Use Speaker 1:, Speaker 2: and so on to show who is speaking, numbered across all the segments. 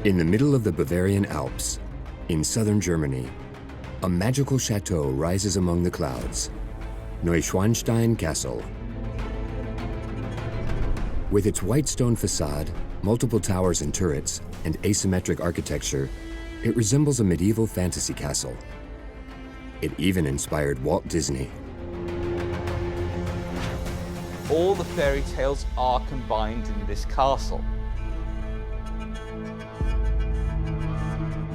Speaker 1: In the middle of the Bavarian Alps, in southern Germany, a magical chateau rises among the clouds, Neuschwanstein Castle. With its white stone facade, multiple towers and turrets, and asymmetric architecture, it resembles a medieval fantasy castle. It even inspired Walt Disney.
Speaker 2: All the fairy tales are combined in this castle.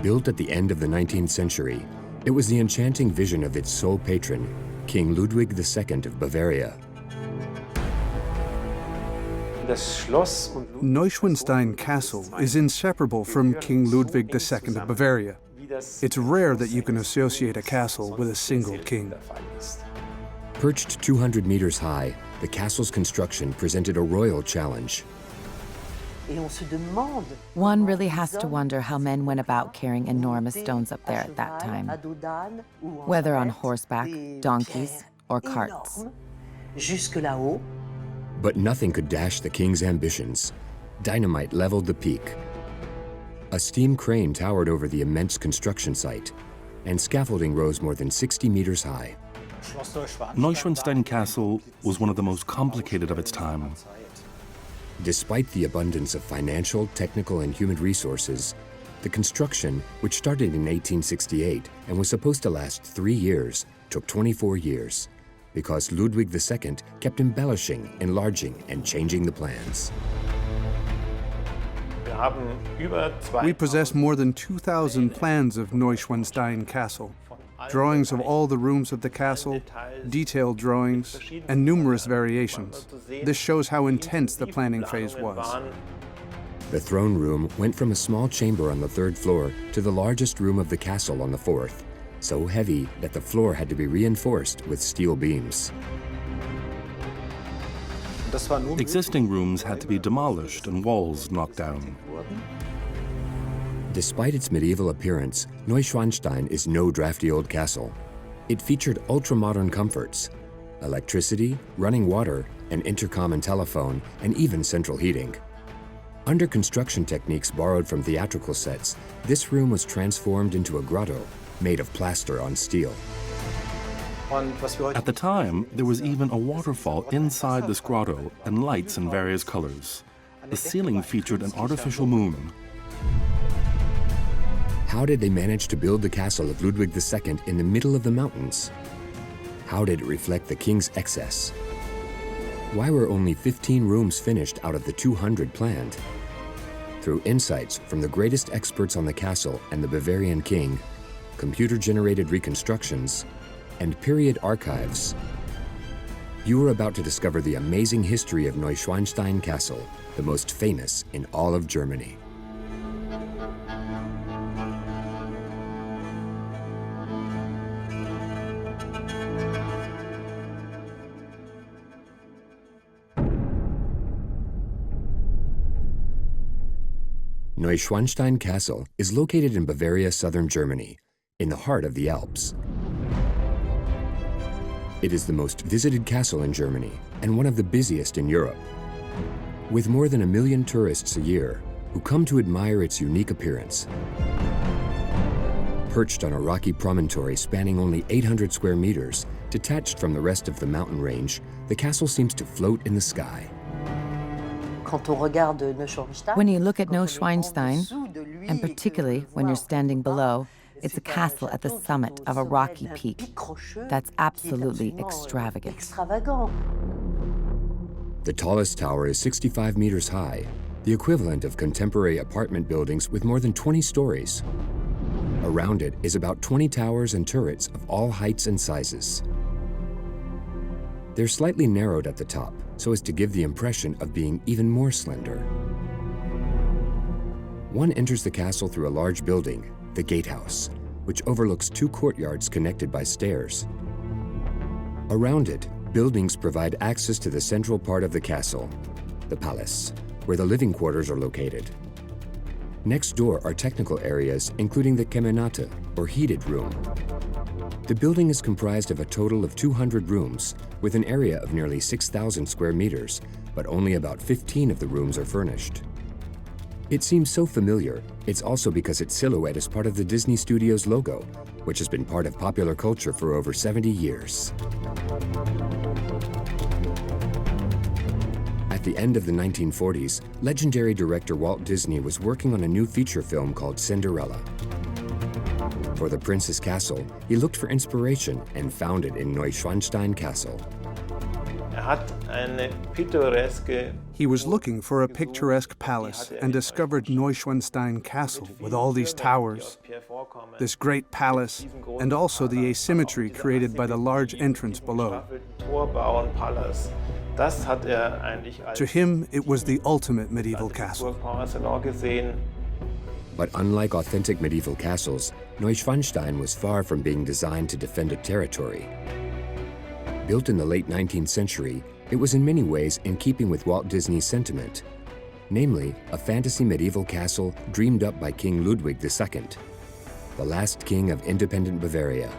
Speaker 1: Built at the end of the 19th century, it was the enchanting vision of its sole patron, King Ludwig II of Bavaria.
Speaker 3: Neuschwanstein Castle is inseparable from King Ludwig II of Bavaria. It's rare that you can associate a castle with a single king.
Speaker 1: Perched 200 meters high, the castle's construction presented a royal challenge.
Speaker 4: One really has to wonder how men went about carrying enormous stones up there at that time, whether on horseback, donkeys, or carts.
Speaker 1: But nothing could dash the king's ambitions. Dynamite leveled the peak. A steam crane towered over the immense construction site, and scaffolding rose more than 60 meters high.
Speaker 5: Neuschwanstein Castle was one of the most complicated of its time.
Speaker 1: Despite the abundance of financial, technical, and human resources, the construction, which started in 1868 and was supposed to last 3 years, took 24 years, because Ludwig II kept embellishing, enlarging, and changing the plans.
Speaker 3: We possess more than 2,000 plans of Neuschwanstein Castle, drawings of all the rooms of the castle, detailed drawings, and numerous variations. This shows how intense the planning phase was.
Speaker 1: The throne room went from a small chamber on the 3rd floor to the largest room of the castle on the 4th, so heavy that the floor had to be reinforced with steel beams.
Speaker 5: Existing rooms had to be demolished and walls knocked down.
Speaker 1: Despite its medieval appearance, Neuschwanstein is no drafty old castle. It featured ultra-modern comforts, electricity, running water, an intercom and telephone, and even central heating. Under construction techniques borrowed from theatrical sets, this room was transformed into a grotto made of plaster on steel.
Speaker 5: At the time, there was even a waterfall inside this grotto and lights in various colors. The ceiling featured an artificial moon.
Speaker 1: How did they manage to build the castle of Ludwig II in the middle of the mountains? How did it reflect the king's excess? Why were only 15 rooms finished out of the 200 planned? Through insights from the greatest experts on the castle and the Bavarian king, computer-generated reconstructions, and period archives, you are about to discover the amazing history of Neuschwanstein Castle, the most famous in all of Germany. Neuschwanstein Castle is located in Bavaria, southern Germany, in the heart of the Alps. It is the most visited castle in Germany and one of the busiest in Europe. With more than 1 million tourists a year who come to admire its unique appearance. Perched on a rocky promontory spanning only 800 square meters, detached from the rest of the mountain range, the castle seems to float in the sky.
Speaker 4: When you look at Neuschwanstein, and particularly when you're standing below, it's a castle at the summit of a rocky peak. That's absolutely extravagant.
Speaker 1: The tallest tower is 65 meters high, the equivalent of contemporary apartment buildings with more than 20 stories. Around it is about 20 towers and turrets of all heights and sizes. They're slightly narrowed at the top, so as to give the impression of being even more slender. One enters the castle through a large building, the gatehouse, which overlooks 2 courtyards connected by stairs. Around it, buildings provide access to the central part of the castle, the palace, where the living quarters are located. Next door are technical areas, including the Kemenate, or heated room. The building is comprised of a total of 200 rooms, with an area of nearly 6,000 square meters, but only about 15 of the rooms are furnished. It seems so familiar, it's also because its silhouette is part of the Disney Studios logo, which has been part of popular culture for over 70 years. At the end of the 1940s, legendary director Walt Disney was working on a new feature film called Cinderella. For the Prince's Castle, he looked for inspiration and found it in Neuschwanstein Castle.
Speaker 3: He was looking for a picturesque palace and discovered Neuschwanstein Castle with all these towers, this great palace, and also the asymmetry created by the large entrance below. To him, it was the ultimate medieval castle.
Speaker 1: But unlike authentic medieval castles, Neuschwanstein was far from being designed to defend a territory. Built in the late 19th century, it was in many ways in keeping with Walt Disney's sentiment, namely a fantasy medieval castle dreamed up by King Ludwig II, the last king of independent Bavaria.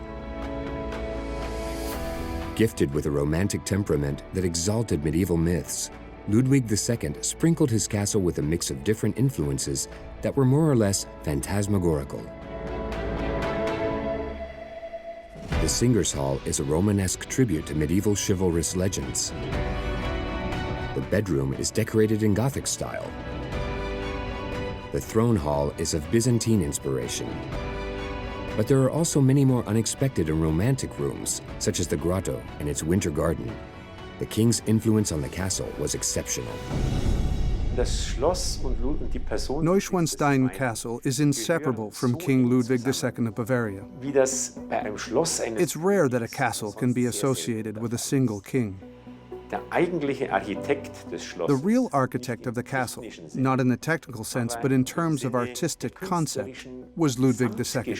Speaker 1: Gifted with a romantic temperament that exalted medieval myths, Ludwig II sprinkled his castle with a mix of different influences that were more or less phantasmagorical. The Singers' Hall is a Romanesque tribute to medieval chivalrous legends. The bedroom is decorated in Gothic style. The Throne Hall is of Byzantine inspiration. But there are also many more unexpected and romantic rooms, such as the grotto and its winter garden. The king's influence on the castle was exceptional.
Speaker 3: Neuschwanstein Castle is inseparable from King Ludwig II of Bavaria. It's rare that a castle can be associated with a single king. The real architect of the castle, not in the technical sense, but in terms of artistic concept, was Ludwig II.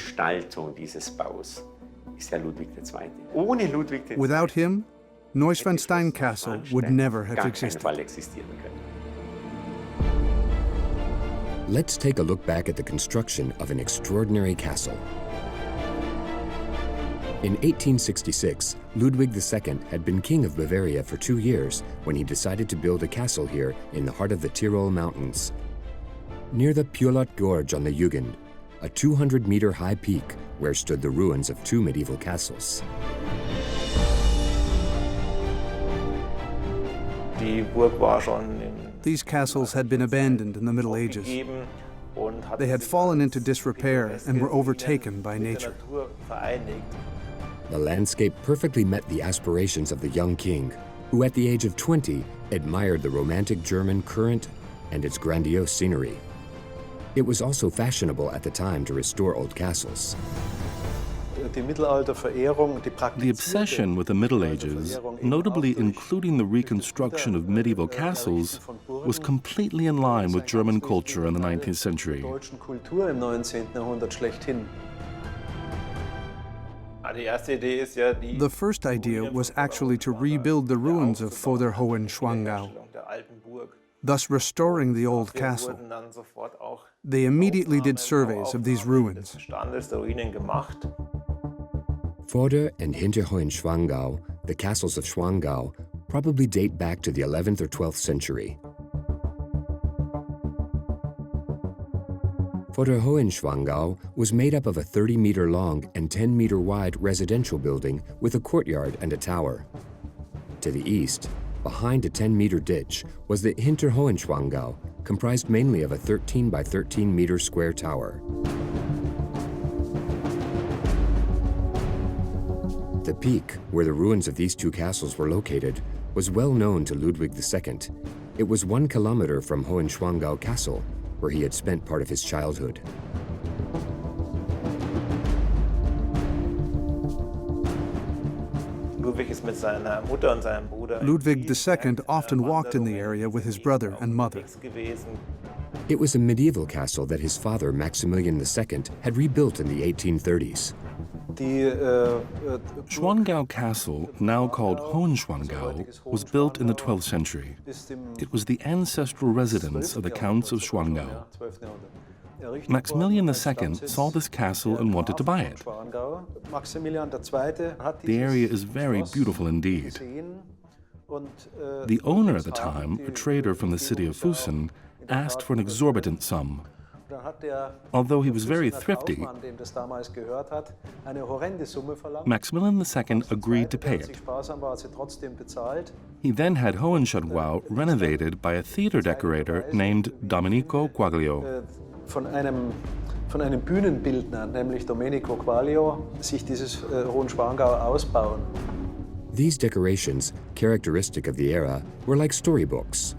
Speaker 3: Without him, Neuschwanstein Castle would never have existed.
Speaker 1: Let's take a look back at the construction of an extraordinary castle. In 1866, Ludwig II had been king of Bavaria for 2 years when he decided to build a castle here in the heart of the Tyrol Mountains. Near the Pjolot Gorge on the Jugend, a 200-meter high peak where stood the ruins of 2 medieval castles.
Speaker 3: These castles had been abandoned in the Middle Ages. They had fallen into disrepair and were overtaken by nature.
Speaker 1: The landscape perfectly met the aspirations of the young king, who at the age of 20 admired the romantic German current and its grandiose scenery. It was also fashionable at the time to restore old castles.
Speaker 5: The obsession with the Middle Ages, notably including the reconstruction of medieval castles, was completely in line with German culture in the 19th century.
Speaker 3: The first idea was actually to rebuild the ruins of Vorderhohenschwangau, thus restoring the old castle. They immediately did surveys of these ruins.
Speaker 1: Vorder- and Hinterhohenschwangau, the castles of Schwangau, probably date back to the 11th or 12th century. Vorderhohenschwangau was made up of a 30-meter long and 10-meter wide residential building with a courtyard and a tower. To the east, behind a 10-meter ditch, was the Hinterhohenschwangau, comprised mainly of a 13 by 13 meter square tower. The peak, where the ruins of these 2 castles were located, was well known to Ludwig II. It was 1 kilometer from Hohenschwangau Castle, where he had spent part of his childhood.
Speaker 3: Ludwig II often walked in the area with his brother and mother.
Speaker 1: It was a medieval castle that his father, Maximilian II, had rebuilt in the 1830s.
Speaker 5: Schwangau Castle, now called Hohenschwangau, was built in the 12th century. It was the ancestral residence of the Counts of Schwangau. Maximilian II saw this castle and wanted to buy it. The area is very beautiful indeed. The owner at the time, a trader from the city of Fussen, asked for an exorbitant sum. Although he was very thrifty, Maximilian II agreed to pay it. He then had Hohenschwangau renovated by a theater decorator named Domenico Quaglio.
Speaker 6: Von einem Bühnenbildner, nämlich Domenico Quaglio, sich dieses Hohenschwangau ausbauen.
Speaker 1: These decorations, characteristic of the era, were like storybooks.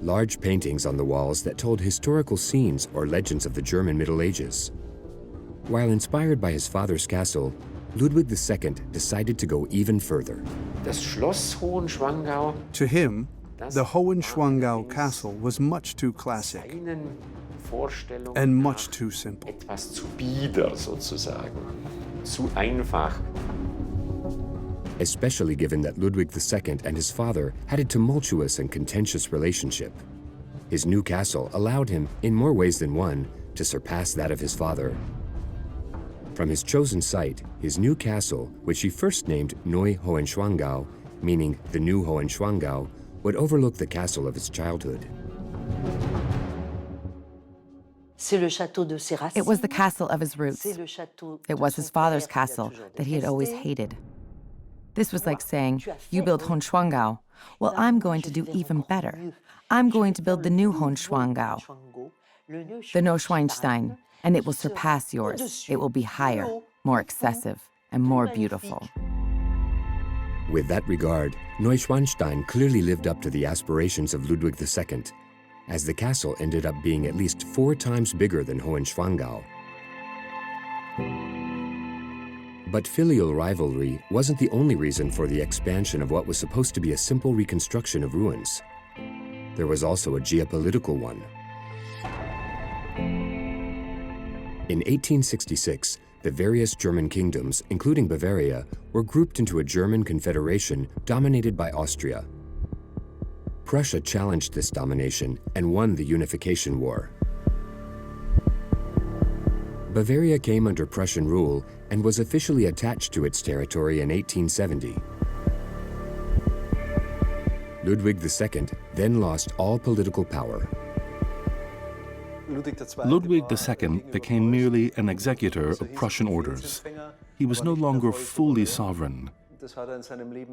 Speaker 1: Large paintings on the walls that told historical scenes or legends of the German Middle Ages. While inspired by his father's castle, Ludwig II decided to go even further.
Speaker 7: Das Schloss Hohenschwangau.
Speaker 3: To him, the Hohenschwangau Castle was much too classic and much too simple.
Speaker 7: Etwas zu bieder sozusagen, zu einfach.
Speaker 1: Especially given that Ludwig II and his father had a tumultuous and contentious relationship. His new castle allowed him, in more ways than one, to surpass that of his father. From his chosen site, his new castle, which he first named Neuschwanstein, meaning the new Hohenschwangau, would overlook the castle of his childhood.
Speaker 4: It was the castle of his roots. It was his father's castle that he had always hated. This was like saying, you build Hohenschwangau. Well, I'm going to do even better. I'm going to build the new Hohenschwangau, the Neuschwanstein, and it will surpass yours. It will be higher, more excessive, and more beautiful.
Speaker 1: With that regard, Neuschwanstein clearly lived up to the aspirations of Ludwig II, as the castle ended up being at least 4 times bigger than Hohenschwangau. But filial rivalry wasn't the only reason for the expansion of what was supposed to be a simple reconstruction of ruins. There was also a geopolitical one. In 1866, the various German kingdoms, including Bavaria, were grouped into a German confederation dominated by Austria. Prussia challenged this domination and won the Unification War. Bavaria came under Prussian rule and was officially attached to its territory in 1870. Ludwig II then lost all political power.
Speaker 5: Ludwig II became merely an executor of Prussian orders. He was no longer fully sovereign.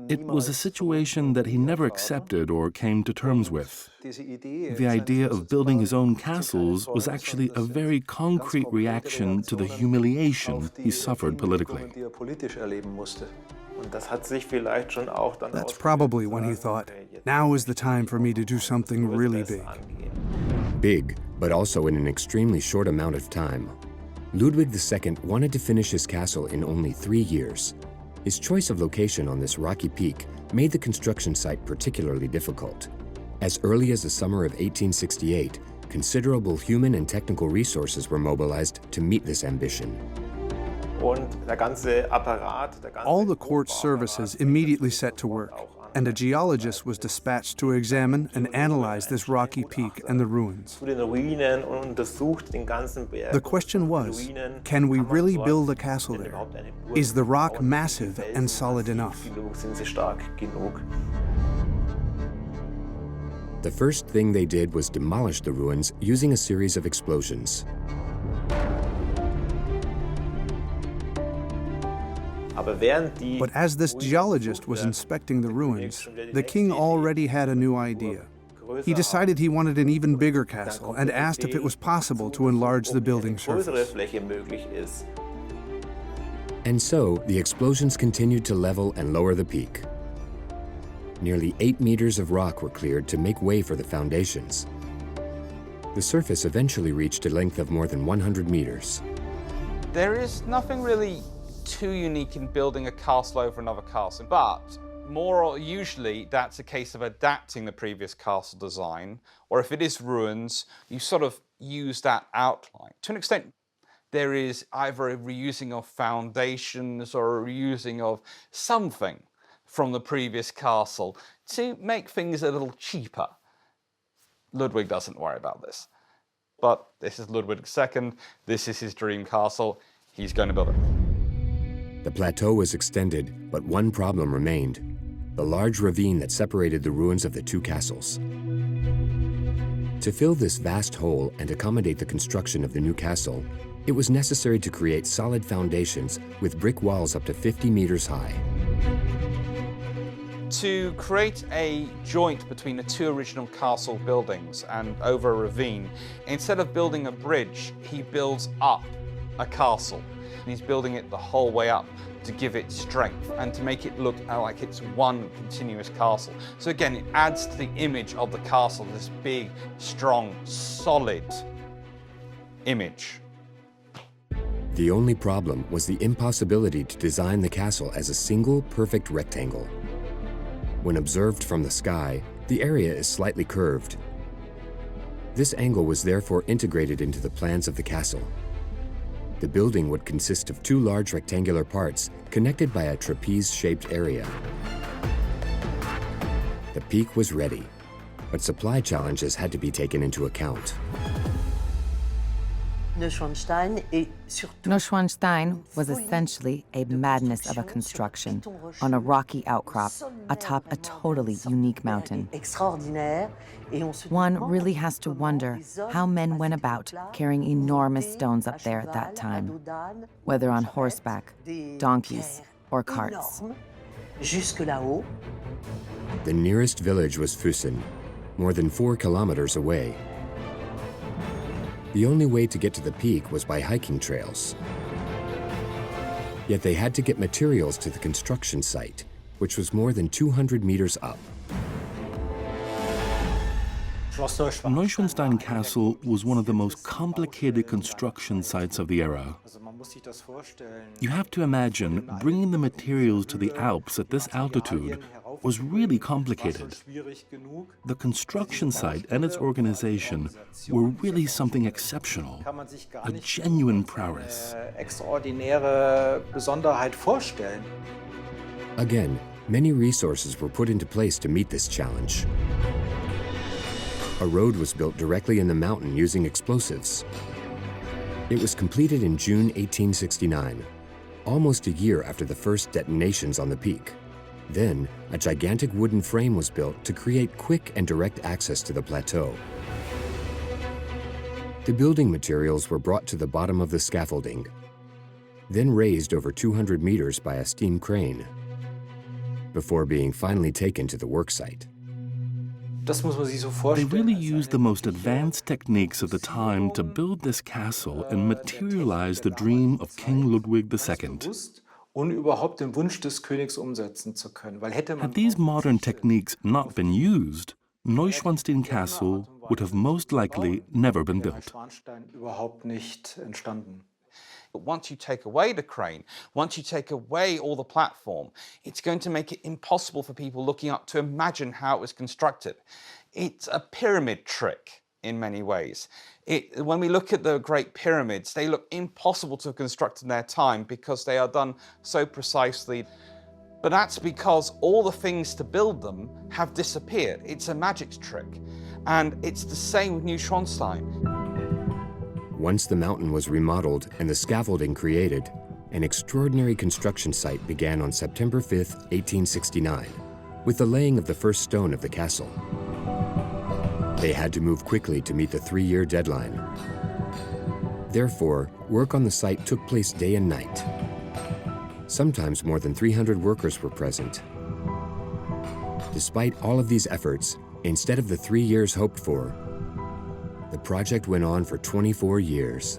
Speaker 5: It was a situation that he never accepted or came to terms with. The idea of building his own castles was actually a very concrete reaction to the humiliation he suffered politically.
Speaker 3: That's probably when he thought, now is the time for me to do something really big.
Speaker 1: Big, but also in an extremely short amount of time. Ludwig II wanted to finish his castle in only 3 years. His choice of location on this rocky peak made the construction site particularly difficult. As early as the summer of 1868, considerable human and technical resources were mobilized to meet this ambition.
Speaker 3: All the court services immediately set to work, and a geologist was dispatched to examine and analyze this rocky peak and the ruins. The question was, can we really build a castle there? Is the rock massive and solid enough?
Speaker 1: The first thing they did was demolish the ruins using a series of explosions.
Speaker 3: But as this geologist was inspecting the ruins, the king already had a new idea. He decided he wanted an even bigger castle and asked if it was possible to enlarge the building surface.
Speaker 1: And so, the explosions continued to level and lower the peak. Nearly 8 meters of rock were cleared to make way for the foundations. The surface eventually reached a length of more than 100 meters.
Speaker 2: There is nothing really too unique in building a castle over another castle, but usually that's a case of adapting the previous castle design, or if it is ruins, you sort of use that outline. To an extent, there is either a reusing of foundations or a reusing of something from the previous castle to make things a little cheaper. Ludwig doesn't worry about this. but this is Ludwig II, this is his dream castle, he's going to build it.
Speaker 1: The plateau was extended, but one problem remained: the large ravine that separated the ruins of the two castles. To fill this vast hole and accommodate the construction of the new castle, it was necessary to create solid foundations with brick walls up to 50 meters high.
Speaker 2: To create a joint between the two original castle buildings and over a ravine, instead of building a bridge, he builds up a castle. And he's building it the whole way up to give it strength and to make it look like it's one continuous castle. So again, it adds to the image of the castle, this big, strong, solid image.
Speaker 1: The only problem was the impossibility to design the castle as a single, perfect rectangle. When observed from the sky, the area is slightly curved. This angle was therefore integrated into the plans of the castle. The building would consist of two large rectangular parts connected by a trapeze-shaped area. The peak was ready, but supply challenges had to be taken into account.
Speaker 4: Neuschwanstein was essentially a madness of a construction on a rocky outcrop atop a totally unique mountain. One really has to wonder how men went about carrying enormous stones up there at that time, whether on horseback, donkeys, or carts.
Speaker 1: The nearest village was Füssen, more than 4 kilometers away. The only way to get to the peak was by hiking trails. Yet they had to get materials to the construction site, which was more than 200 meters up.
Speaker 5: Neuschwanstein Castle was one of the most complicated construction sites of the era. You have to imagine bringing the materials to the Alps at this altitude was really complicated. The construction site and its organization were really something exceptional, a genuine prowess.
Speaker 1: Again, many resources were put into place to meet this challenge. A road was built directly in the mountain using explosives. It was completed in June 1869, almost a year after the first detonations on the peak. Then, a gigantic wooden frame was built to create quick and direct access to the plateau. The building materials were brought to the bottom of the scaffolding, then raised over 200 meters by a steam crane, before being finally taken to the worksite.
Speaker 5: They really used the most advanced techniques of the time to build this castle and materialize the dream of King Ludwig II. Had these modern techniques not been used, Neuschwanstein Castle would have most likely never been built.
Speaker 2: But once you take away the crane, once you take away all the platform, it's going to make it impossible for people looking up to imagine how it was constructed. It's a pyramid trick in many ways. When we look at the Great Pyramids, they look impossible to have constructed in their time because they are done so precisely. But that's because all the things to build them have disappeared. It's a magic trick. And it's the same with Neuschwanstein.
Speaker 1: Once the mountain was remodeled and the scaffolding created, an extraordinary construction site began on September 5, 1869, with the laying of the first stone of the castle. They had to move quickly to meet the 3-year deadline. Therefore, work on the site took place day and night. Sometimes more than 300 workers were present. Despite all of these efforts, instead of the 3 years hoped for, the project went on for 24 years.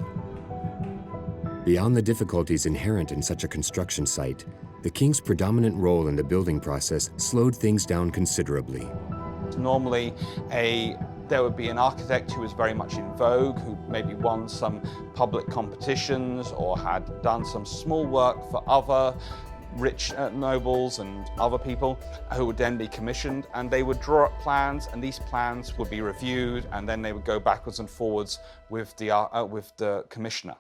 Speaker 1: Beyond the difficulties inherent in such a construction site, the king's predominant role in the building process slowed things down considerably.
Speaker 2: Normally, there would be an architect who was very much in vogue, who maybe won some public competitions or had done some small work for other rich nobles and other people who would then be commissioned, and they would draw up plans, and these plans would be reviewed, and then they would go backwards and forwards with the commissioner.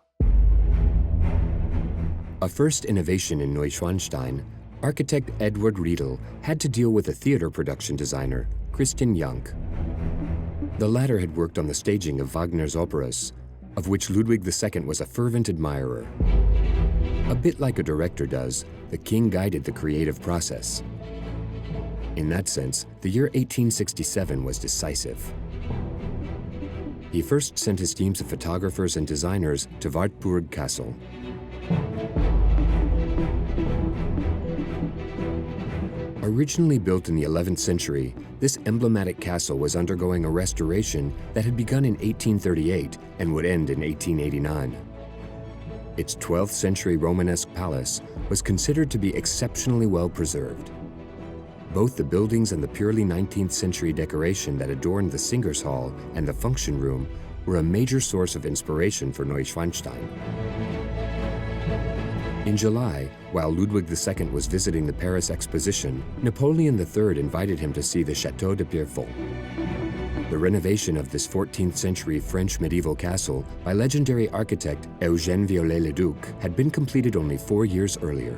Speaker 1: A first innovation in Neuschwanstein, architect Edward Riedel had to deal with a theater production designer, Christian Jank. The latter had worked on the staging of Wagner's operas, of which Ludwig II was a fervent admirer. A bit like a director does, the king guided the creative process. In that sense, the year 1867 was decisive. He first sent his teams of photographers and designers to Wartburg Castle. Originally built in the 11th century, this emblematic castle was undergoing a restoration that had begun in 1838 and would end in 1889. Its 12th century Romanesque palace was considered to be exceptionally well preserved. Both the buildings and the purely 19th century decoration that adorned the Singers' Hall and the function room were a major source of inspiration for Neuschwanstein. In July, while Ludwig II was visiting the Paris Exposition, Napoleon III invited him to see the Château de Pierrefonds. The renovation of this 14th century French medieval castle by legendary architect Eugène Viollet-le-Duc had been completed only 4 years earlier.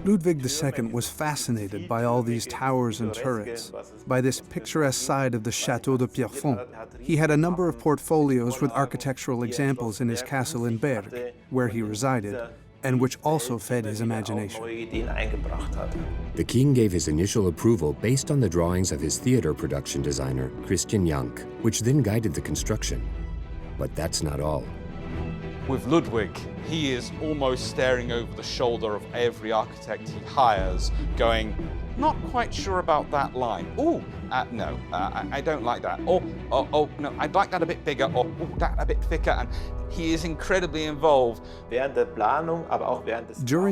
Speaker 3: Ludwig II was fascinated by all these towers and turrets, by this picturesque side of the Château de Pierrefonds. He had a number of portfolios with architectural examples in his castle in Berg, where he resided, and which also fed his imagination.
Speaker 1: The king gave his initial approval based on the drawings of his theater production designer, Christian Jank, which then guided the construction. But that's not all.
Speaker 2: With Ludwig, he is almost staring over the shoulder of every architect he hires, going, not quite sure about that line. Oh, no, I don't like that. Oh, no, I'd like that a bit bigger, or that a bit thicker. And he is incredibly involved.
Speaker 3: During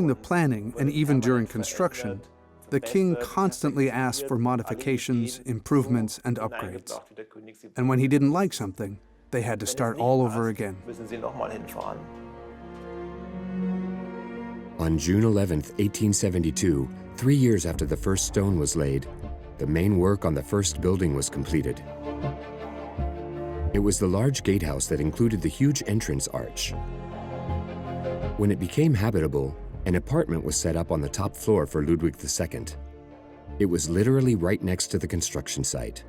Speaker 3: the planning and even during construction, the king constantly asked for modifications, improvements, and upgrades. And when he didn't like something, they had to start all over again.
Speaker 1: On June 11, 1872, 3 years after the first stone was laid, the main work on the first building was completed. It was the large gatehouse that included the huge entrance arch. When it became habitable, an apartment was set up on the top floor for Ludwig II. It was literally right next to the construction site.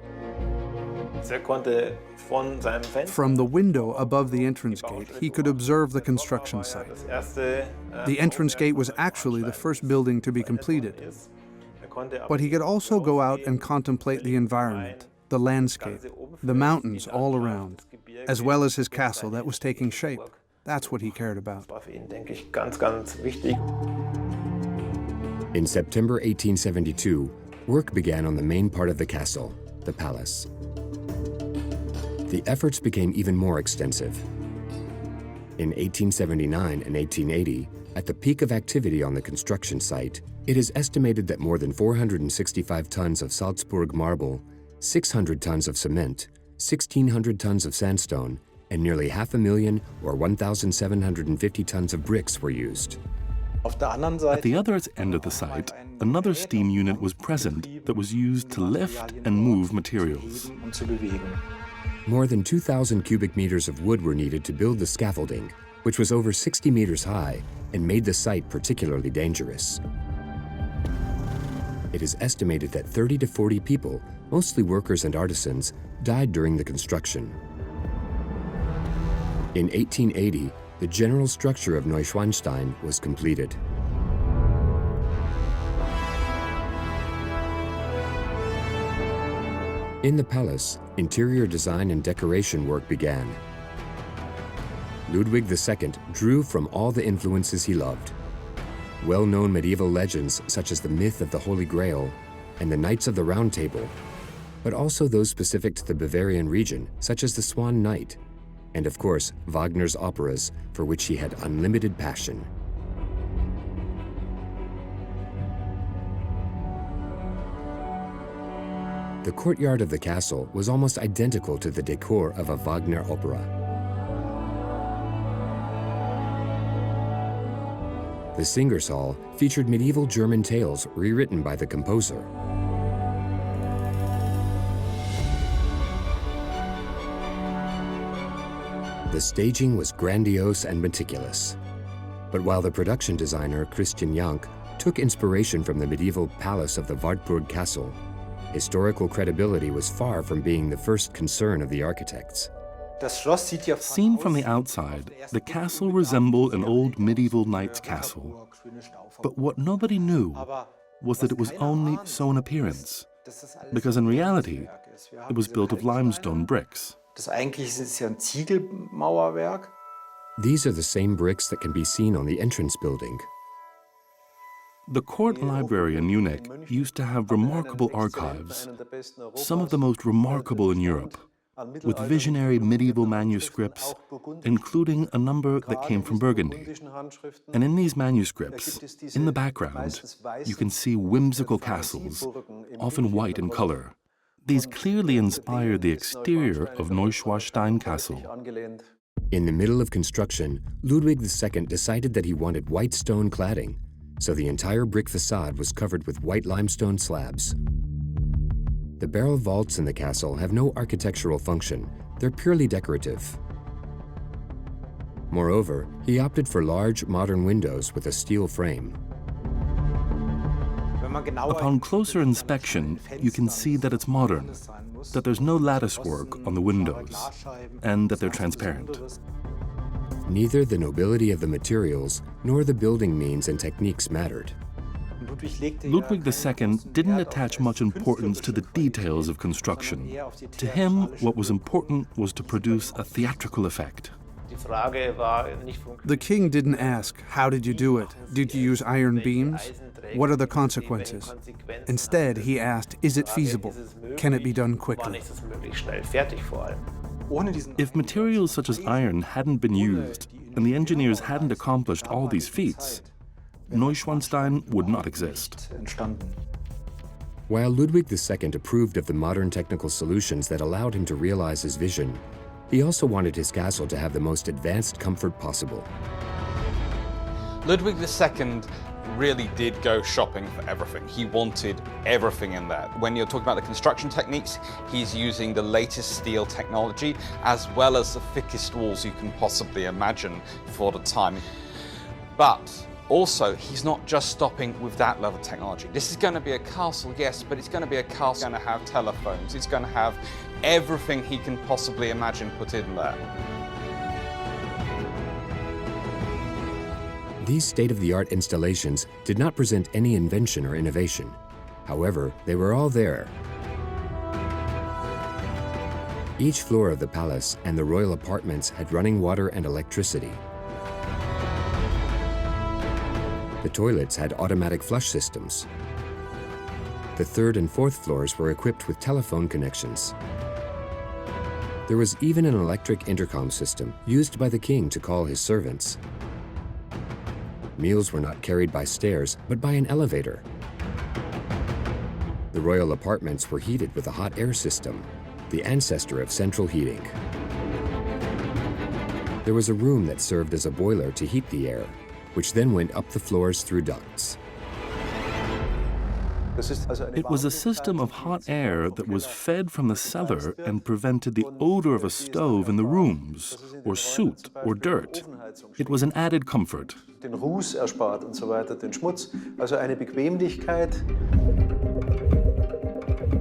Speaker 3: From the window above the entrance gate, he could observe the construction site. The entrance gate was actually the first building to be completed. But he could also go out and contemplate the environment, the landscape, the mountains all around, as well as his castle that was taking shape. That's what he cared about.
Speaker 1: In September 1872, work began on the main part of the castle, the palace. The efforts became even more extensive. In 1879 and 1880, at the peak of activity on the construction site, it is estimated that more than 465 tons of Salzburg marble, 600 tons of cement, 1,600 tons of sandstone, and nearly 500,000 or 1,750 tons of bricks were used.
Speaker 5: At the other end of the site, another steam unit was present that was used to lift and move materials.
Speaker 1: More than 2,000 cubic meters of wood were needed to build the scaffolding, which was over 60 meters high and made the site particularly dangerous. It is estimated that 30 to 40 people, mostly workers and artisans, died during the construction. In 1880, the general structure of Neuschwanstein was completed. In the palace, interior design and decoration work began. Ludwig II drew from all the influences he loved. Well-known medieval legends such as the myth of the Holy Grail and the Knights of the Round Table, but also those specific to the Bavarian region, such as the Swan Knight, and of course, Wagner's operas, for which he had unlimited passion. The courtyard of the castle was almost identical to the decor of a Wagner opera. The Singers' Hall featured medieval German tales rewritten by the composer. The staging was grandiose and meticulous. But while the production designer, Christian Jank, took inspiration from the medieval palace of the Wartburg Castle, historical credibility was far from being the first concern of the architects.
Speaker 5: Seen from the outside, the castle resembled an old medieval knight's castle. But what nobody knew was that it was only so in appearance, because in reality, it was built of limestone bricks.
Speaker 1: These are the same bricks that can be seen on the entrance building.
Speaker 5: The court library in Munich used to have remarkable archives, some of the most remarkable in Europe, with visionary medieval manuscripts, including a number that came from Burgundy. And in these manuscripts, in the background, you can see whimsical castles, often white in color. These clearly inspired the exterior of Neuschwanstein Castle.
Speaker 1: In the middle of construction, Ludwig II decided that he wanted white stone cladding, so the entire brick facade was covered with white limestone slabs. The barrel vaults in the castle have no architectural function. They're purely decorative. Moreover, he opted for large, modern windows with a steel frame.
Speaker 5: Upon closer inspection, you can see that it's modern, that there's no lattice work on the windows, and that they're transparent.
Speaker 1: Neither the nobility of the materials nor the building means and techniques mattered.
Speaker 5: Ludwig II didn't attach much importance to the details of construction. To him, what was important was to produce a theatrical effect.
Speaker 3: The king didn't ask, how did you do it? Did you use iron beams? What are the consequences? Instead, he asked, is it feasible? Can it be done quickly?
Speaker 5: If materials such as iron hadn't been used, and the engineers hadn't accomplished all these feats, Neuschwanstein would not exist.
Speaker 1: While Ludwig II approved of the modern technical solutions that allowed him to realize his vision, he also wanted his castle to have the most advanced comfort possible.
Speaker 2: Ludwig II really did go shopping for everything. He wanted everything in there. When you're talking about the construction techniques, he's using the latest steel technology as well as the thickest walls you can possibly imagine for the time. But also, he's not just stopping with that level of technology. This is going to be a castle, yes, but it's going to be a castle. It's going to have telephones. It's going to have everything he can possibly imagine put in there.
Speaker 1: These state-of-the-art installations did not present any invention or innovation. However, they were all there. Each floor of the palace and the royal apartments had running water and electricity. The toilets had automatic flush systems. The third and fourth floors were equipped with telephone connections. There was even an electric intercom system used by the king to call his servants. Meals were not carried by stairs, but by an elevator. The royal apartments were heated with a hot air system, the ancestor of central heating. There was a room that served as a boiler to heat the air, which then went up the floors through ducts.
Speaker 5: It was a system of hot air that was fed from the cellar and prevented the odor of a stove in the rooms, or soot, or dirt. It was an added comfort.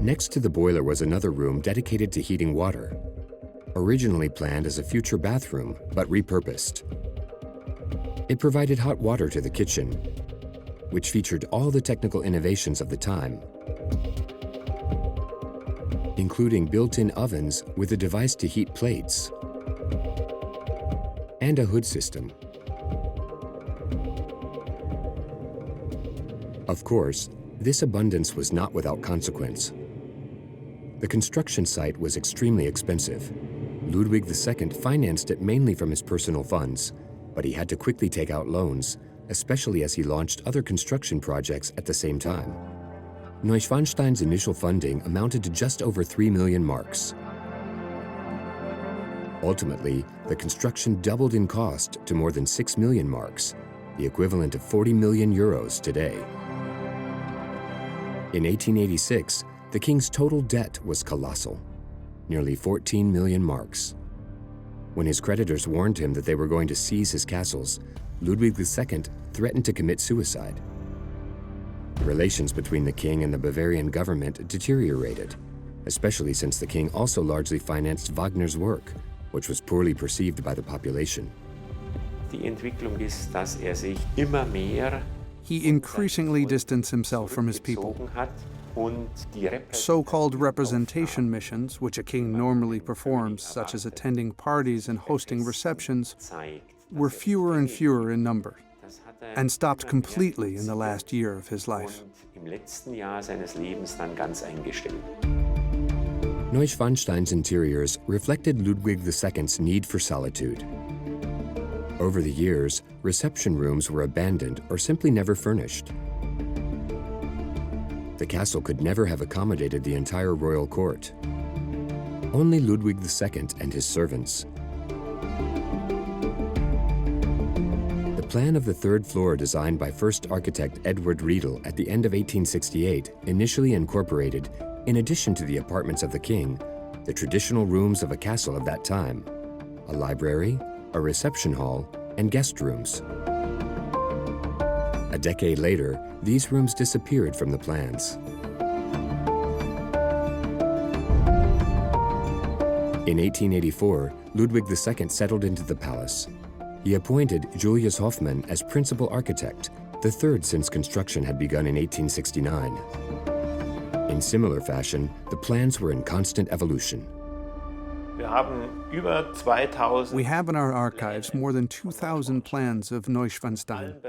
Speaker 1: Next to the boiler was another room dedicated to heating water, originally planned as a future bathroom, but repurposed. It provided hot water to the kitchen, which featured all the technical innovations of the time, including built-in ovens with a device to heat plates and a hood system. Of course, this abundance was not without consequence. The construction site was extremely expensive. Ludwig II financed it mainly from his personal funds, but he had to quickly take out loans, especially as he launched other construction projects at the same time. Neuschwanstein's initial funding amounted to just over 3 million marks. Ultimately, the construction doubled in cost to more than 6 million marks, the equivalent of 40 million euros today. In 1886, the king's total debt was colossal, nearly 14 million marks. When his creditors warned him that they were going to seize his castles, Ludwig II threatened to commit suicide. Relations between the king and the Bavarian government deteriorated, especially since the king also largely financed Wagner's work, which was poorly perceived by the population.
Speaker 7: Die Entwicklung ist, dass sich immer mehr
Speaker 3: He increasingly distanced himself from his people.
Speaker 7: hat und die
Speaker 3: So-called representation missions, which a king normally performs, such as attending parties and hosting receptions,
Speaker 7: zeigt.
Speaker 3: were fewer and fewer in number,
Speaker 7: Das hat
Speaker 3: and stopped completely in the last year of his life.
Speaker 7: im letzten Jahr seines Lebens dann ganz eingestellt.
Speaker 1: Neuschwanstein's interiors reflected Ludwig II's need for solitude. Over the years, reception rooms were abandoned or simply never furnished. The castle could never have accommodated the entire royal court. Only Ludwig II and his servants. The plan of the third floor, designed by first architect Edward Riedel at the end of 1868, initially incorporated, in addition to the apartments of the king, the traditional rooms of a castle of that time: a library, a reception hall, and guest rooms. A decade later, these rooms disappeared from the plans. In 1884, Ludwig II settled into the palace. He appointed Julius Hofmann as principal architect, the third since construction had begun in 1869. In similar fashion, the plans were in constant evolution.
Speaker 3: We have in our archives more than 2,000 plans of Neuschwanstein,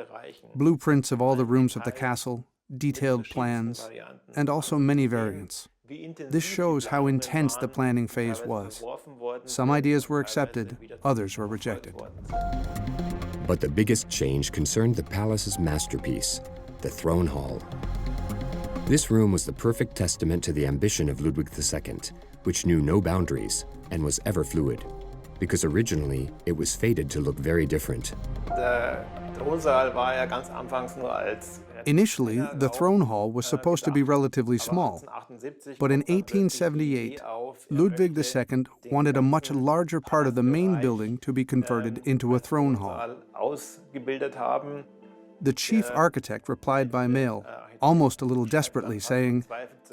Speaker 3: blueprints of all the rooms of the castle, detailed plans, and also many variants. This shows how intense the planning phase was. Some ideas were accepted, others were rejected.
Speaker 1: But the biggest change concerned the palace's masterpiece, the throne hall. This room was the perfect testament to the ambition of Ludwig II, which knew no boundaries and was ever fluid, because originally it was fated to look very different.
Speaker 3: Initially, the throne hall was supposed to be relatively small, but in 1878, Ludwig II wanted a much larger part of the main building to be converted into a throne hall. The chief architect replied by mail, almost a little desperately, saying,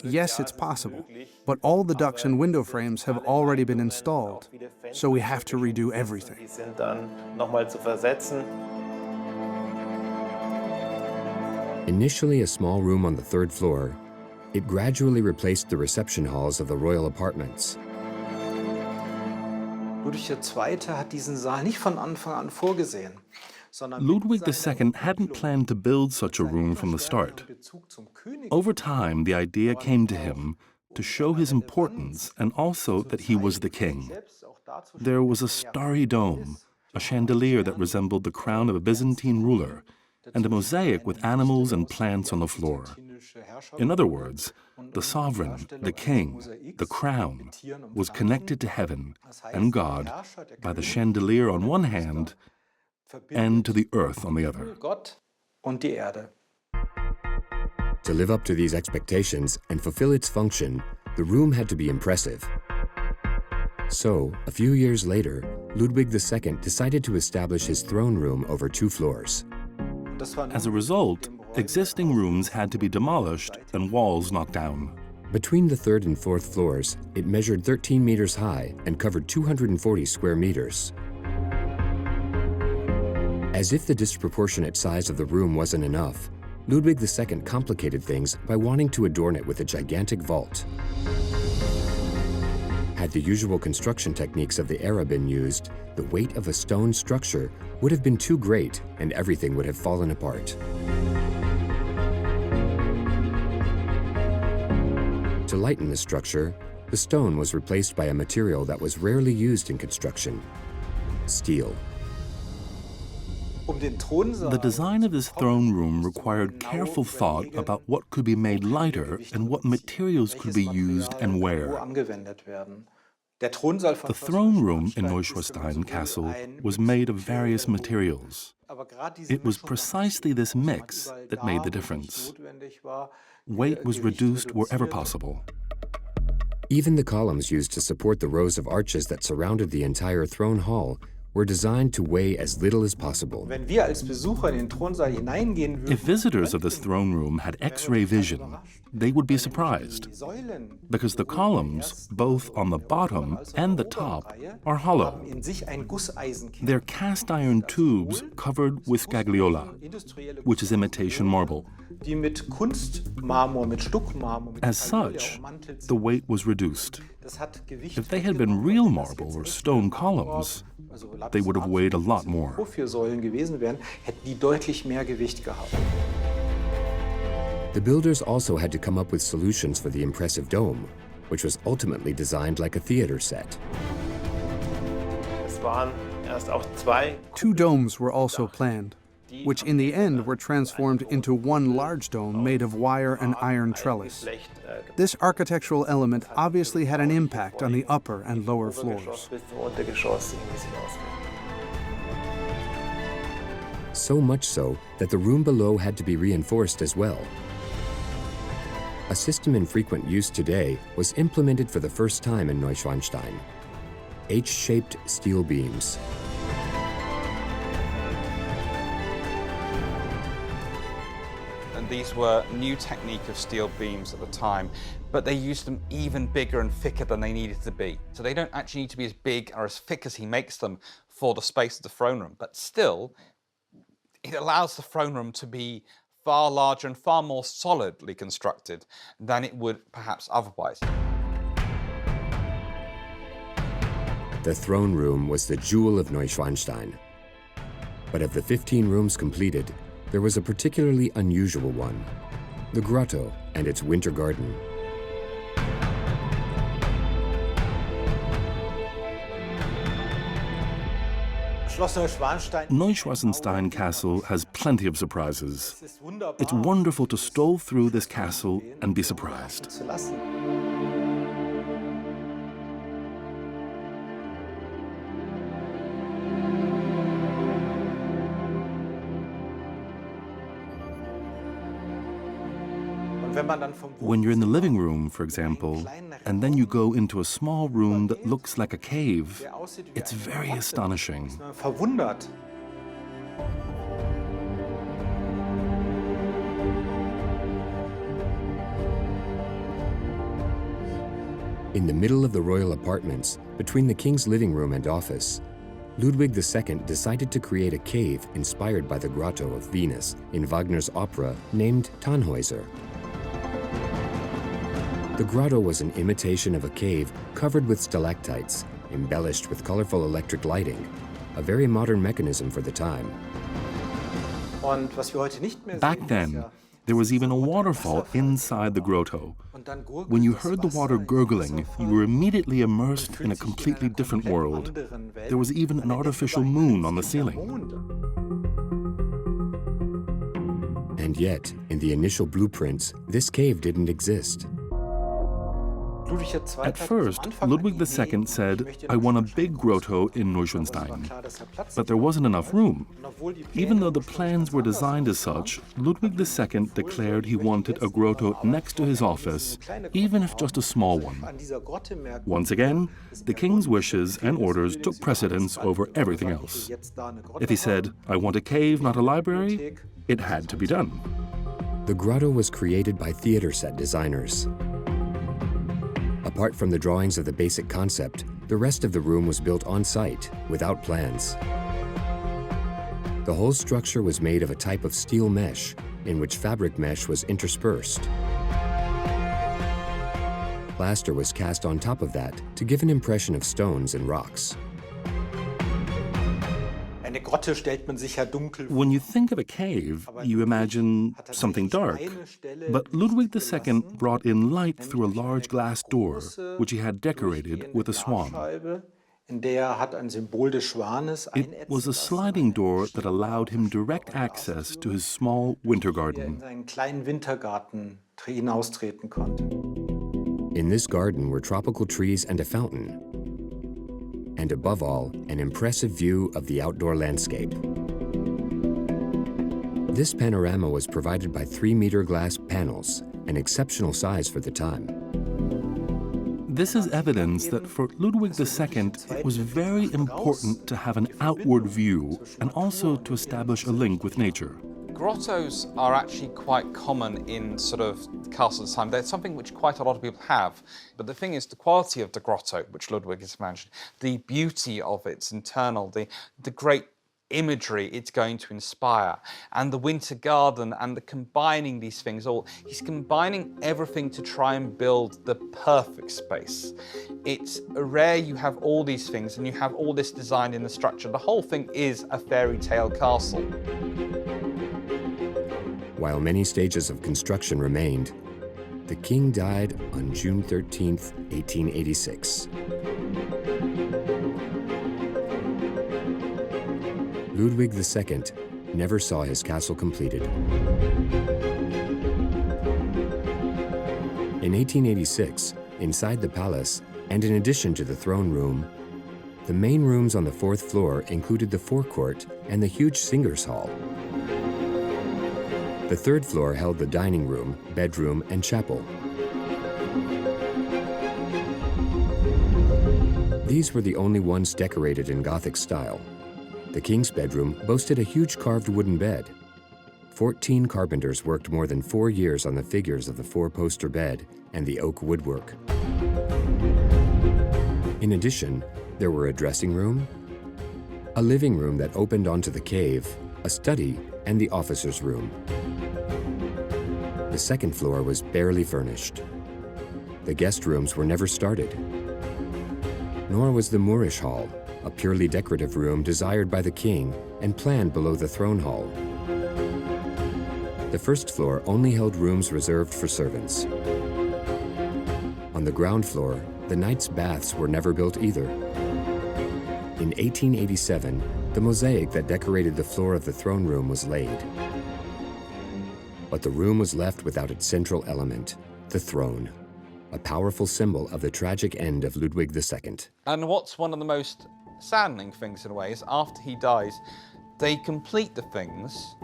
Speaker 3: "Yes, it's possible, but all the ducts and window frames have already been installed, so we have to redo everything."
Speaker 1: Initially a small room on the third floor, it gradually replaced the reception halls of the royal apartments.
Speaker 8: Ludwig II hat diesen Saal nicht von Anfang an vorgesehen.
Speaker 5: Ludwig II hadn't planned to build such a room from the start. Over time, the idea came to him to show his importance and also that he was the king. There was a starry dome, a chandelier that resembled the crown of a Byzantine ruler, and a mosaic with animals and plants on the floor. In other words, the sovereign, the king, the crown, was connected to heaven and God by the chandelier on one hand and to the earth on the other.
Speaker 1: To live up to these expectations and fulfill its function, the room had to be impressive. So, a few years later, Ludwig II decided to establish his throne room over 2 floors.
Speaker 5: As a result, existing rooms had to be demolished and walls knocked down.
Speaker 1: Between the 3rd and 4th floors, it measured 13 meters high and covered 240 square meters. As if the disproportionate size of the room wasn't enough, Ludwig II complicated things by wanting to adorn it with a gigantic vault. Had the usual construction techniques of the era been used, the weight of a stone structure would have been too great and everything would have fallen apart. To lighten the structure, the stone was replaced by a material that was rarely used in construction: steel.
Speaker 5: The design of this throne room required careful thought about what could be made lighter and what materials could be used and where. The throne room in Neuschwanstein Castle was made of various materials. It was precisely this mix that made the difference. Weight was reduced wherever possible.
Speaker 1: Even the columns used to support the rows of arches that surrounded the entire throne hall were designed to weigh as little as possible.
Speaker 8: Wenn wir als Besucher in den Thronsaal hineingehen würden,
Speaker 5: If visitors of this throne room had X-ray vision, they would be surprised, because the columns, both on the bottom and the top, are hollow.
Speaker 8: in sich ein Gusseisenkern.
Speaker 5: They're cast iron tubes covered with scagliola, which is imitation marble.
Speaker 8: Die mit Kunstmarmor, mit Stuckmarmor, mit
Speaker 5: As
Speaker 8: Metallfolie
Speaker 5: such,
Speaker 8: ummantelt sind.
Speaker 5: the weight was reduced.
Speaker 8: Das hat Gewicht
Speaker 5: If they had been real marble or stone columns, they would have weighed a lot more.
Speaker 8: Säulen gewesen wären, hätten die deutlich mehr Gewicht gehabt.
Speaker 1: The builders also had to come up with solutions for the impressive dome, which was ultimately designed like a theater set.
Speaker 7: Es waren erst auch zwei
Speaker 3: 2 domes were also planned, which in the end were transformed into one large dome made of wire and iron trellis. This architectural element obviously had an impact on the upper and lower floors.
Speaker 1: So much so that the room below had to be reinforced as well. A system in frequent use today was implemented for the first time in Neuschwanstein: H-shaped steel beams.
Speaker 2: And these were new technique of steel beams at the time, but they used them even bigger and thicker than they needed to be. So they don't actually need to be as big or as thick as he makes them for the space of the throne room, but still, it allows the throne room to be far larger and far more solidly constructed than it would perhaps otherwise.
Speaker 1: The throne room was the jewel of Neuschwanstein. But of the 15 rooms completed, there was a particularly unusual one: the grotto and its winter garden.
Speaker 5: Neuschwanstein Castle has plenty of surprises. It's wonderful to stroll through this castle and be surprised. When you're in the living room, for example, and then you go into a small room that looks like a cave, it's very astonishing.
Speaker 8: Verwundert.
Speaker 1: In the middle of the royal apartments, between the king's living room and office, Ludwig II decided to create a cave inspired by the grotto of Venus in Wagner's opera named Tannhäuser. The grotto was an imitation of a cave covered with stalactites, embellished with colorful electric lighting, a very modern mechanism for the time.
Speaker 5: Back then, there was even a waterfall inside the grotto. When you heard the water gurgling, you were immediately immersed in a completely different world. There was even an artificial moon on the ceiling.
Speaker 1: And yet, in the initial blueprints, this cave didn't exist.
Speaker 5: At first, Ludwig II said, "I want a big grotto in Neuschwanstein." But there wasn't enough room. Even though the plans were designed as such, Ludwig II declared he wanted a grotto next to his office, even if just a small one. Once again, the king's wishes and orders took precedence over everything else. If he said, "I want a cave, not a library," it had to be done.
Speaker 1: The grotto was created by theater set designers. Apart from the drawings of the basic concept, the rest of the room was built on site, without plans. The whole structure was made of a type of steel mesh, in which fabric mesh was interspersed. Plaster was cast on top of that to give an impression of stones and rocks.
Speaker 5: When you think of a cave, you imagine something dark. But Ludwig II brought in light through a large glass door, which he had decorated with a swan. It was a sliding door that allowed him direct access to his small winter garden.
Speaker 1: In this garden were tropical trees and a fountain, and above all, an impressive view of the outdoor landscape. This panorama was provided by 3-meter glass panels, an exceptional size for the time.
Speaker 5: This is evidence that for Ludwig II, it was very important to have an outward view and also to establish a link with nature.
Speaker 2: Grottos are actually quite common in sort of castles time. They're something which quite a lot of people have. But the thing is, the quality of the grotto, which Ludwig has mentioned, the beauty of its internal, the great imagery it's going to inspire, and the winter garden, and the combining these things all. He's combining everything to try and build the perfect space. It's rare you have all these things and you have all this design in the structure. The whole thing is a fairy tale castle.
Speaker 1: While many stages of construction remained, the king died on June 13, 1886. Ludwig II never saw his castle completed. In 1886, inside the palace, and in addition to the throne room, the main rooms on the fourth floor included the forecourt and the huge singers' hall. The third floor held the dining room, bedroom, and chapel. These were the only ones decorated in Gothic style. The king's bedroom boasted a huge carved wooden bed. 14 carpenters worked more than 4 years on the figures of the four-poster bed and the oak woodwork. In addition, there were a dressing room, a living room that opened onto the cave, a study, and the officer's room. The second floor was barely furnished. The guest rooms were never started. Nor was the Moorish Hall, a purely decorative room desired by the king and planned below the throne hall. The first floor only held rooms reserved for servants. On the ground floor, the knights' baths were never built either. In 1887, the mosaic that decorated the floor of the throne room was laid. But the room was left without its central element, the throne, a powerful symbol of the tragic end of Ludwig II.
Speaker 2: And what's one of the most saddening things in a way is after he dies, they complete the things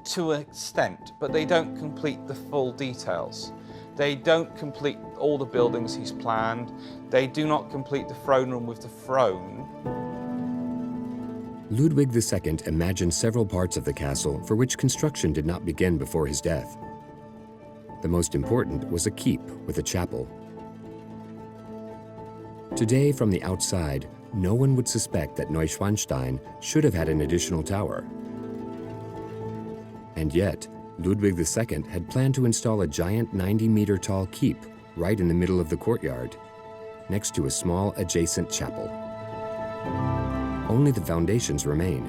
Speaker 2: to an extent, but they don't complete the full details. They don't complete all the buildings he's planned. They do not complete the throne room with the throne.
Speaker 1: Ludwig II imagined several parts of the castle for which construction did not begin before his death. The most important was a keep with a chapel. Today, from the outside, no one would suspect that Neuschwanstein should have had an additional tower. And yet, Ludwig II had planned to install a giant 90-meter tall keep right in the middle of the courtyard, next to a small adjacent chapel. Only the foundations remain.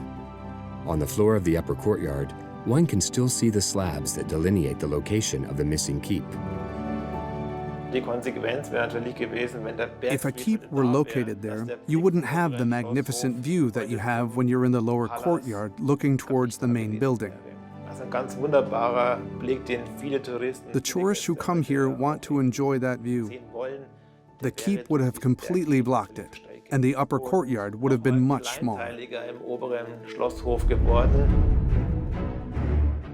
Speaker 1: On the floor of the upper courtyard, one can still see the slabs that delineate the location of the missing keep.
Speaker 3: If a keep were located there, you wouldn't have the magnificent view that you have when you're in the lower courtyard looking towards the main building. The tourists who come here want to enjoy that view. The keep would have completely blocked it, and the upper courtyard would have been much smaller.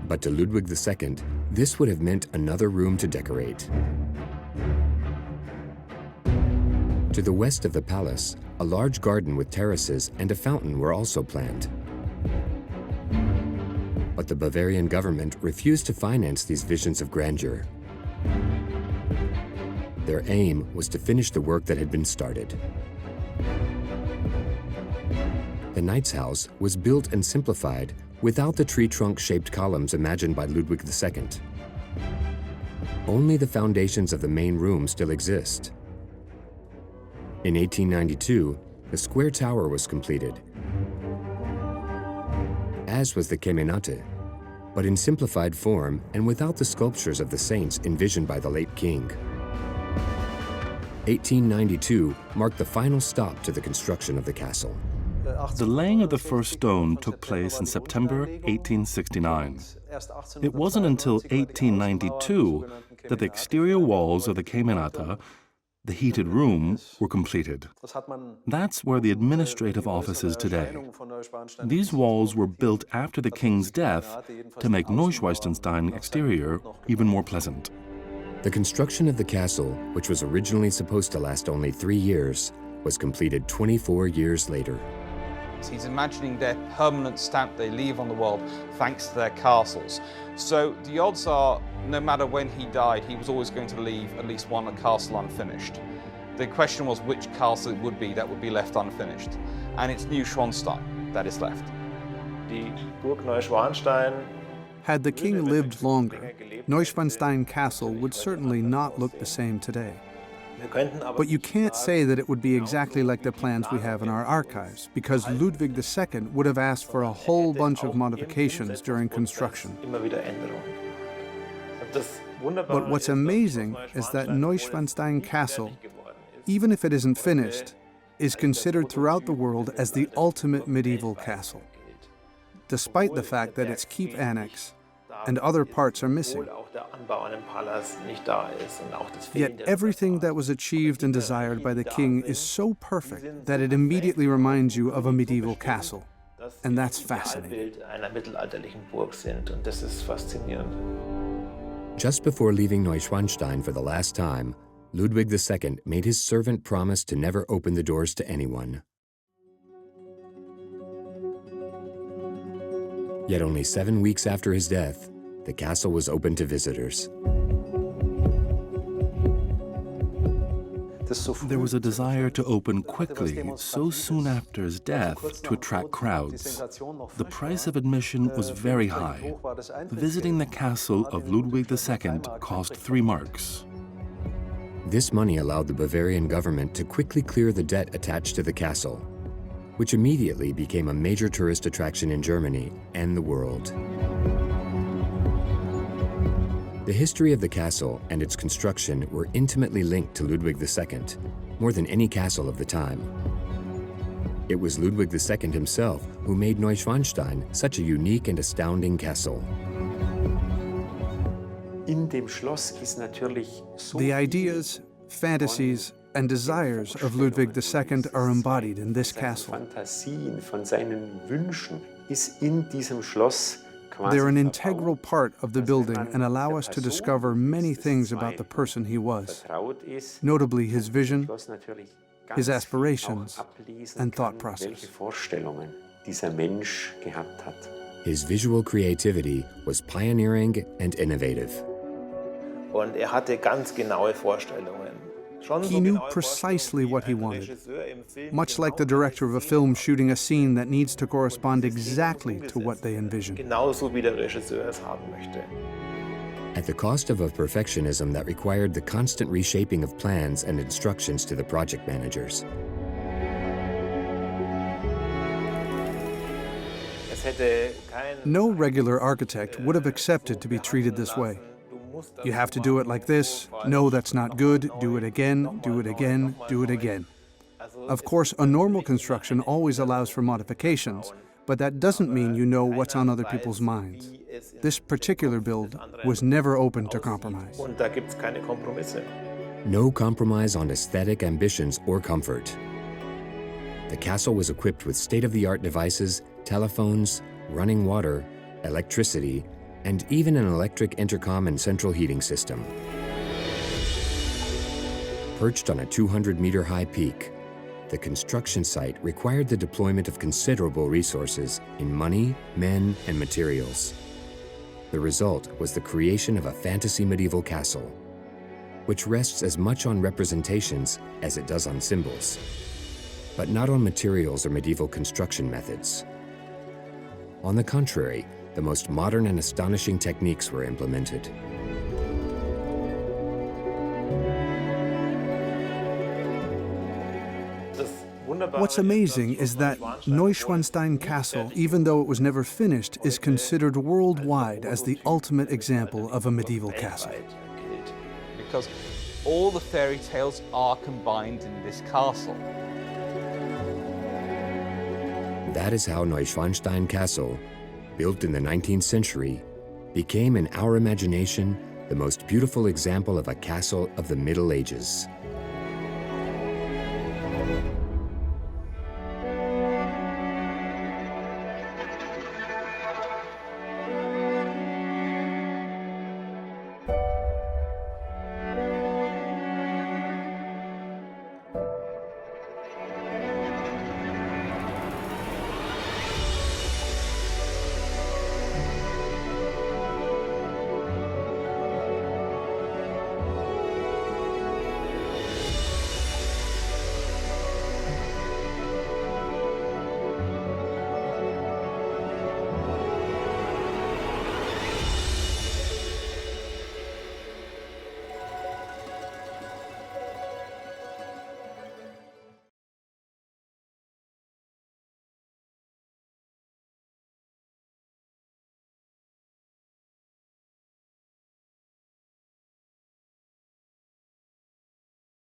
Speaker 1: But to Ludwig II, this would have meant another room to decorate. To the west of the palace, a large garden with terraces and a fountain were also planned. But the Bavarian government refused to finance these visions of grandeur. Their aim was to finish the work that had been started. The Knight's House was built and simplified without the tree trunk-shaped columns imagined by Ludwig II. Only the foundations of the main room still exist. In 1892, the square tower was completed, as was the Kemenate, but in simplified form and without the sculptures of the saints envisioned by the late king. 1892 marked the final stop to the construction of the castle.
Speaker 5: The laying of the first stone took place in September 1869. It wasn't until 1892 that the exterior walls of the Kemenate, the heated room, were completed. That's where the administrative office is today. These walls were built after the king's death to make Neuschwanstein exterior even more pleasant.
Speaker 1: The construction of the castle, which was originally supposed to last only 3 years, was completed 24 years later.
Speaker 2: He's imagining their permanent stamp they leave on the world thanks to their castles. So the odds are, no matter when he died, he was always going to leave at least one castle unfinished. The question was which castle it would be that would be left unfinished. And it's Neuschwanstein that is left.
Speaker 7: Die Burg Neuschwanstein.
Speaker 3: Had the king lived longer, Neuschwanstein Castle would certainly not look the same today. But you can't say that it would be exactly like the plans we have in our archives, because Ludwig II would have asked for a whole bunch of modifications during construction. But what's amazing is that Neuschwanstein Castle, even if it isn't finished, is considered throughout the world as the ultimate medieval castle, despite the fact that its keep annex and other parts are missing. Yet everything that was achieved and desired by the king is so perfect that it immediately reminds you of a medieval castle. And that's fascinating.
Speaker 1: Just before leaving Neuschwanstein for the last time, Ludwig II made his servant promise to never open the doors to anyone. Yet only 7 weeks after his death, the castle was open to visitors.
Speaker 5: There was a desire to open quickly so soon after his death to attract crowds. The price of admission was very high. Visiting the castle of Ludwig II cost 3 marks.
Speaker 1: This money allowed the Bavarian government to quickly clear the debt attached to the castle, which immediately became a major tourist attraction in Germany and the world. The history of the castle and its construction were intimately linked to Ludwig II, more than any castle of the time. It was Ludwig II himself who made Neuschwanstein such a unique and astounding castle.
Speaker 3: The ideas, fantasies, and desires of Ludwig II are embodied in this castle. They're an integral part of the building and allow us to discover many things about the person he was, notably his vision, his aspirations, and thought process.
Speaker 1: His visual creativity was pioneering and innovative.
Speaker 3: He knew precisely what he wanted, much like the director of a film shooting a scene that needs to correspond exactly to what they envision.
Speaker 1: At the cost of a perfectionism that required the constant reshaping of plans and instructions to the project managers.
Speaker 3: No regular architect would have accepted to be treated this way. You have to do it like this. No, that's not good. Do it again, do it again, do it again. Of course, a normal construction always allows for modifications, but that doesn't mean you know what's on other people's minds. This particular build was never open to compromise.
Speaker 1: No compromise on aesthetic ambitions or comfort. The castle was equipped with state-of-the-art devices, telephones, running water, electricity, and even an electric intercom and central heating system. Perched on a 200-meter-high peak, the construction site required the deployment of considerable resources in money, men, and materials. The result was the creation of a fantasy medieval castle, which rests as much on representations as it does on symbols, but not on materials or medieval construction methods. On the contrary, the most modern and astonishing techniques were implemented.
Speaker 3: What's amazing is that Neuschwanstein Castle, even though it was never finished, is considered worldwide as the ultimate example of a medieval castle.
Speaker 2: Because all the fairy tales are combined in this castle.
Speaker 1: That is how Neuschwanstein Castle, built in the 19th century, became in our imagination the most beautiful example of a castle of the Middle Ages.